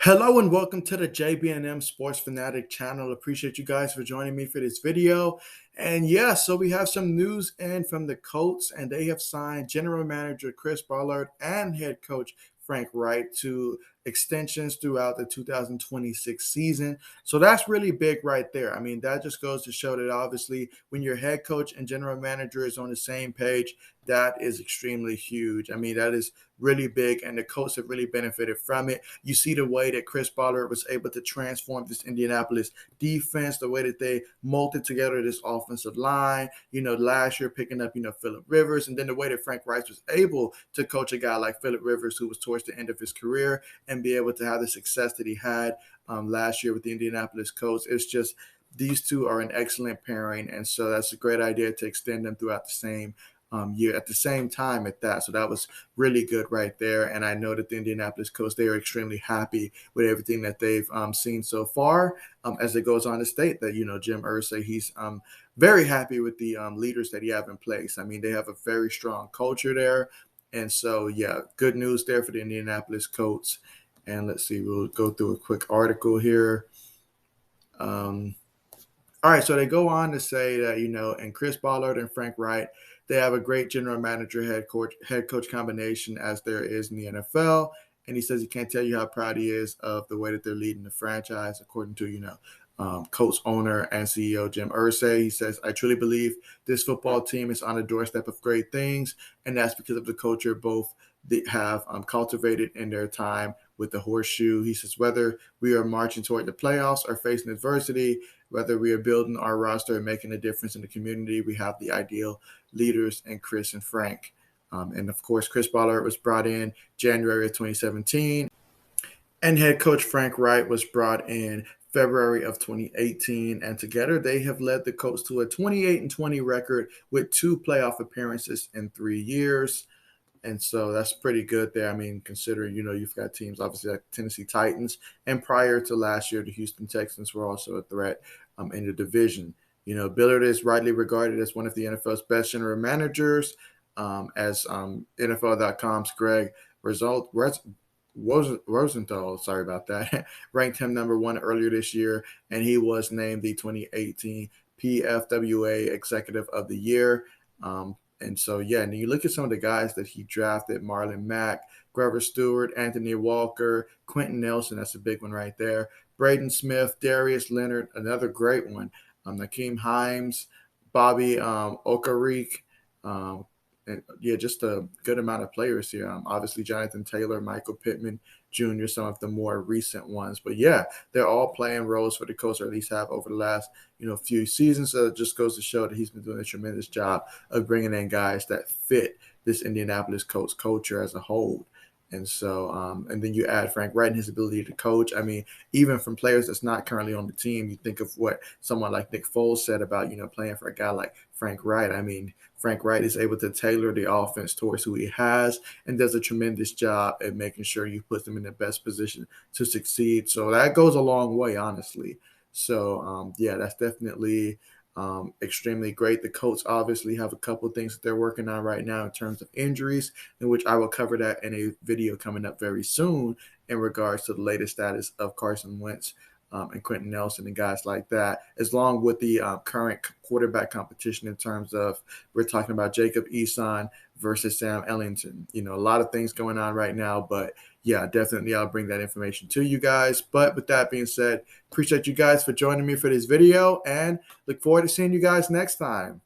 Hello and welcome to the JB&M Sports Fanatic channel. Appreciate you guys for joining me for this video. And yeah, so we have some news in from the Colts, and they have signed general manager Chris Ballard and head coach Frank Reich to extensions throughout the 2026 season. So that's really big right there. I mean, that just goes to show that obviously when your head coach and general manager is on the same page, that is extremely huge. I mean, that is really big, and the Colts have really benefited from it. You see the way that Chris Ballard was able to transform this Indianapolis defense, the way that they molded together this offensive line, last year picking up, Phillip Rivers, and then the way that Frank Reich was able to coach a guy like Phillip Rivers, who was towards the end of his career, and be able to have the success that he had last year with the Indianapolis Colts. It's just these two are an excellent pairing, and so that's a great idea to extend them throughout the same year at the same time at that. So that was really good right there. And I know that the Indianapolis Colts, they are extremely happy with everything that they've seen so far. As it goes on to state that, Jim Irsay, he's very happy with the leaders that he have in place. I mean, they have a very strong culture there. And so, yeah, good news there for the Indianapolis Colts. And let's see, we'll go through a quick article here. All right, so they go on to say that, and Chris Ballard and Frank Reich, they have a great general manager head coach combination as there is in the NFL. And he says he can't tell you how proud he is of the way that they're leading the franchise, according to, Colts owner and CEO Jim Irsay. He says, I truly believe this football team is on the doorstep of great things, and that's because of the culture both they have cultivated in their time with the horseshoe. He says, whether we are marching toward the playoffs or facing adversity, whether we are building our roster and making a difference in the community, we have the ideal leaders in Chris and Frank. And of course, Chris Ballard was brought in January of 2017, and head coach Frank Reich was brought in February of 2018. And together they have led the Colts to a 28-20 record with 2 playoff appearances in 3 years. And so that's pretty good there. I mean, considering, you've got teams obviously like Tennessee Titans, and prior to last year, the Houston Texans were also a threat in the division. Ballard is widely regarded as one of the NFL's best general managers, as NFL.com's Greg Rosenthal, sorry about that, ranked him number 1 earlier this year, and he was named the 2018 PFWA Executive of the Year. And so, yeah, and you look at some of the guys that he drafted: Marlon Mack, Grover Stewart, Anthony Walker, Quentin Nelson, that's a big one right there, Braden Smith, Darius Leonard, another great one, Nakeem Hines, Bobby Okereke, and yeah, just a good amount of players here. Obviously, Jonathan Taylor, Michael Pittman Jr., some of the more recent ones. But yeah, they're all playing roles for the Colts, or at least have over the last, few seasons. So it just goes to show that he's been doing a tremendous job of bringing in guys that fit this Indianapolis Colts culture as a whole. And so, and then you add Frank Reich and his ability to coach. I mean, even from players that's not currently on the team, you think of what someone like Nick Foles said about, playing for a guy like Frank Reich. I mean, Frank Reich is able to tailor the offense towards who he has, and does a tremendous job at making sure you put them in the best position to succeed. So that goes a long way, honestly. So, yeah, that's definitely extremely great. The Colts obviously have a couple of things that they're working on right now in terms of injuries, in which I will cover that in a video coming up very soon in regards to the latest status of Carson Wentz and Quentin Nelson and guys like that, as long with the current quarterback competition in terms of, we're talking about Jacob Eason versus Sam Ellington. A lot of things going on right now, but yeah, definitely I'll bring that information to you guys. But with that being said, appreciate you guys for joining me for this video, and look forward to seeing you guys next time.